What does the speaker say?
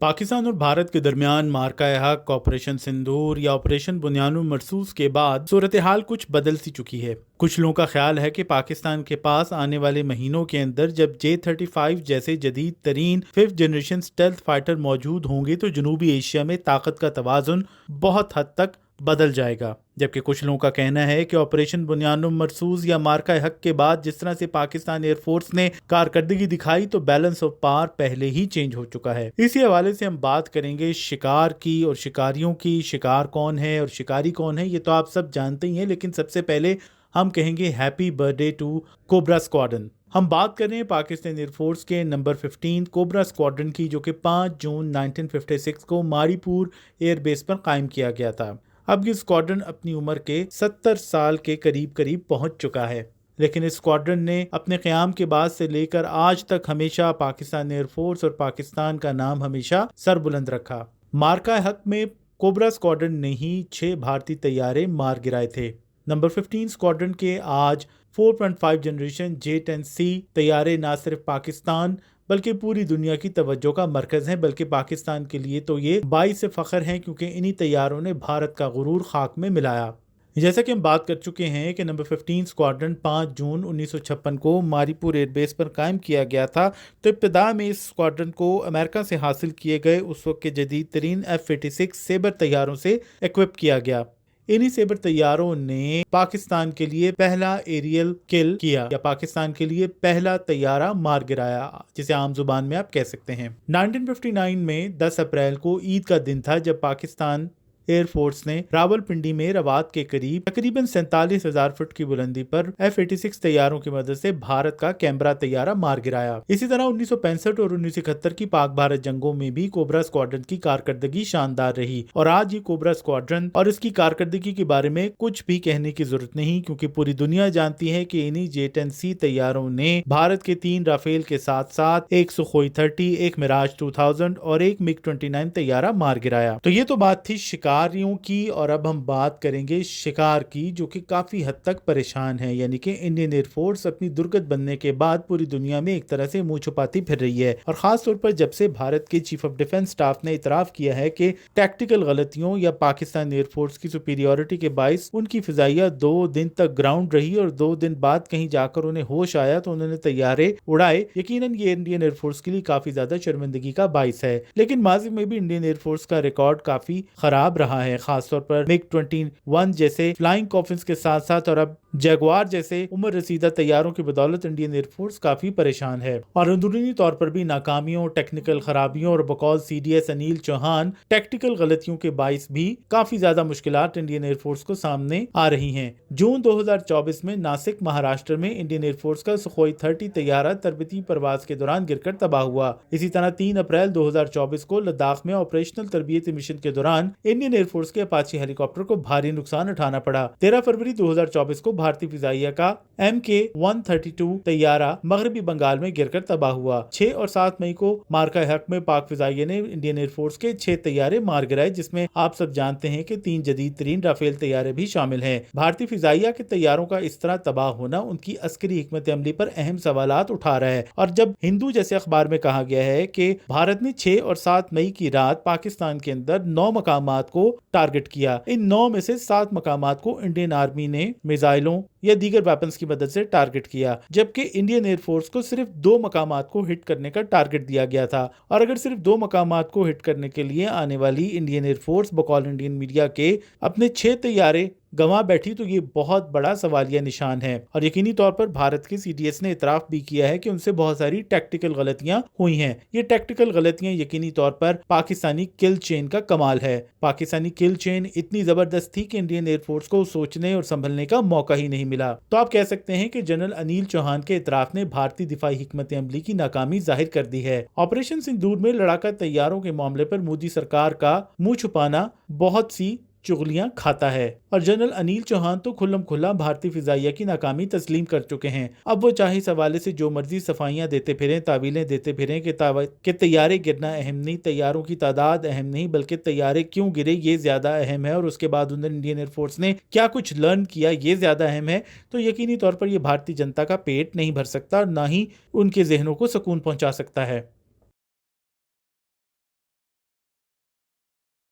पाकिस्तान और भारत के दरमियान मार्का हक, ऑपरेशन सिंदूर या ऑपरेशन बुनियानुल मरसूस के बाद सूरत हाल कुछ बदल सी चुकी है। कुछ लोगों का ख्याल है कि पाकिस्तान के पास आने वाले महीनों के अंदर जब J-35 जैसे जदीद तरीन 5th जनरेशन स्टेल्थ फाइटर मौजूद होंगे तो जनूबी एशिया में ताकत का तवाज़ुन बहुत हद तक बदल जाएगा। जबकि कुछ लोगों का कहना है कि ऑपरेशन बुनियानुल मरसूस या मार्का हक के बाद जिस तरह से पाकिस्तान एयरफोर्स ने कारकर्दगी दिखाई तो बैलेंस ऑफ पावर पहले ही चेंज हो चुका है। इसी हवाले से हम बात करेंगे शिकार की और शिकारियों की। शिकार कौन है और शिकारी कौन है ये तो आप सब जानते ही हैं, लेकिन सबसे पहले हम कहेंगे happy birthday to cobra squadron. हम बात कर रहे हैं पाकिस्तान एयरफोर्स के नंबर 15 कोबरा स्क्वाड्रन की, जो कि 5 जून 1956 को मारीपुर एयरबेस पर कायम किया गया था। अब ये स्क्वाड्रन अपनी उम्र के 70 साल के करीब पहुंच चुका है, लेकिन इस स्क्वाड्रन ने अपने क़याम के बाद से लेकर आज तक हमेशा पाकिस्तान एयरफोर्स और पाकिस्तान का नाम हमेशा सरबुलंद रखा। मार्का हक में कोबरा स्क्वाड्रन ने ही 6 भारतीय तैयारे मार गिराए थे। नंबर 15 स्क्वाड्रन के आज 4.5 जनरेशन J-10C तैयारे ना सिर्फ पाकिस्तान बल्कि पूरी दुनिया की तवज्जो का मरकज़ है। बल्कि पाकिस्तान के लिए तो ये बाइस से फ़ख्र हैं, क्योंकि इन्हीं तैयारों ने भारत का गुरूर खाक में मिलाया। जैसा कि हम बात कर चुके हैं कि नंबर 15 स्क्वाड्रन 5 जून 1956 को मारीपुर एयरबेस पर कायम किया गया था। तो इब्तिदा में इस स्क्वाड्रन को अमेरिका से हासिल किए गए उस वक्त के जदीद तरीन F-86 सेबर तैयारों से इक्विप किया गया। इन्हीं सेबर तैयारों ने पाकिस्तान के लिए पहला एरियल किल किया या पाकिस्तान के लिए पहला तैयारा मार गिराया, जिसे आम जुबान में आप कह सकते हैं। 1959 में 10 अप्रैल को ईद का दिन था जब पाकिस्तान एयरफोर्स ने रावलपिंडी में रवात के करीब तकरीबन 47,000 फुट की बुलंदी पर F-86 तैयारों की मदद से भारत का कैमरा तैयारा मार गिराया। इसी तरह 1965 और 1971 की पाक भारत जंगों में भी कोबरा स्क्वाड्रन की कारकर्दगी शानदार रही। और आज ये कोबरा स्क्वाड्रन और इसकी कारकर्दगी के बारे में कुछ भी कहने की जरूरत नहीं, क्योंकि पूरी दुनिया जानती है कि इन्हीं J-10C तैयारों ने भारत के 3 राफेल के साथ साथ एक सुखोई 30, एक मिराज 2000 और एक MiG-29 तैयारा मार गिराया। तो ये तो बात थी शिकारियों की, और अब हम बात करेंगे शिकार की, जो कि काफी हद तक परेशान है। यानी कि इंडियन एयरफोर्स अपनी दुर्गत बनने के बाद पूरी दुनिया में एक तरह से मुंह छुपाती फिर रही है। और खास तौर पर जब से भारत के चीफ ऑफ डिफेंस स्टाफ ने इतराफ किया है कि टैक्टिकल गलतियों या पाकिस्तान एयरफोर्स की सुपीरियरिटी के बाइस उनकी फिजाइया 2 दिन तक ग्राउंड रही और 2 दिन बाद कहीं जाकर उन्हें होश आया तो उन्होंने तैयारे उड़ाए। यकीनन ये इंडियन एयरफोर्स के लिए काफी ज्यादा शर्मिंदगी का बाइस है। लेकिन माजी में भी इंडियन एयरफोर्स का रिकॉर्ड काफी खराब रहा है, खासतौर पर MiG-21 जैसे फ्लाइंग कॉफिन्स के साथ साथ और अब जगुआर जैसे उम्र रसीदा तैयारों की बदौलत इंडियन एयरफोर्स काफी परेशान है। और अंदरूनी तौर पर भी नाकामियों, टेक्निकल खराबियों और बकौल CDS अनिल चौहान टैक्टिकल गलतियों के बाइस भी काफी ज्यादा मुश्किलात इंडियन एयरफोर्स को सामने आ रही हैं। जून 2024 में नासिक महाराष्ट्र में इंडियन एयरफोर्स का सुखोई 30 तैयारा तरबती परवाज के दौरान गिरकर तबाह हुआ। इसी तरह 3 अप्रैल 2024 को लद्दाख में ऑपरेशनल तरबियती मिशन के दौरान इंडियन एयरफोर्स के अपाचे हेलीकॉप्टर को भारी नुकसान उठाना पड़ा। 13 फरवरी 2024 को भारतीय फिजाइया का MK-132 तैयारा मगरबी बंगाल में गिरकर तबाह हुआ। 6 और 7 मई को मार्का हक में पाक फिजाइया ने इंडियन एयरफोर्स के 6 तैयारे मार गिराए, जिसमें आप सब जानते हैं कि 3 जदीद तरीन राफेल तैयारे भी शामिल हैं। भारतीय फिजाइया के तैयारों का इस तरह तबाह होना उनकी अस्करी हिकमत अमली पर अहम सवालात उठा रहा है। और जब हिंदू जैसे अखबार में कहा गया है कि भारत ने 6 और 7 मई की रात पाकिस्तान के अंदर 9 मकामात को टारगेट किया, इन 9 में से 7 मकामात को इंडियन आर्मी ने मिसाइलों या दीगर वेपन्स की मदद से टारगेट किया, जबकि इंडियन एयरफोर्स को सिर्फ 2 मकामात को हिट करने का टारगेट दिया गया था। और अगर सिर्फ 2 मकामात को हिट करने के लिए आने वाली इंडियन एयरफोर्स बकौल इंडियन मीडिया के अपने 6 तैयारे गंवा बैठी तो ये बहुत बड़ा सवालिया निशान है। और यकीनी तौर पर भारत के CDS ने इतराफ भी किया है कि उनसे बहुत सारी टैक्टिकल गलतियां हुई हैं। ये टैक्टिकल गलतियां यकीनी तौर पर पाकिस्तानी किल चेन का कमाल है। पाकिस्तानी किल चेन इतनी जबरदस्त थी कि इंडियन एयरफोर्स को सोचने और संभलने का मौका ही नहीं मिला। तो आप कह सकते हैं कि जनरल अनिल चौहान के इतराफ ने भारतीय दिफाई हिकमत अमली की नाकामी जाहिर कर दी है। ऑपरेशन सिंदूर में लड़ाका तैयारों के मामले पर मोदी सरकार का मुंह छुपाना बहुत सी चुगलियां खाता है। और जनरल अनिल चौहान तो खुल्लम खुल्ला भारतीय फिजाइया की नाकामी तस्लीम कर चुके हैं। अब वो चाहे इस हवाले से जो मर्जी सफाइयां देते फिरें, तावीलें देते फिरें कि तैयारे गिरना अहम नहीं, तैयारों की तादाद अहम नहीं, बल्कि तैयारे क्यों गिरे ये ज्यादा अहम है और उसके बाद उन्हें इंडियन एयरफोर्स ने क्या कुछ लर्न किया ये ज्यादा अहम है। तो यकीनी तौर पर यह भारतीय जनता का पेट नहीं भर सकता और ना ही उनके जहनों को सुकून पहुंचा सकता है।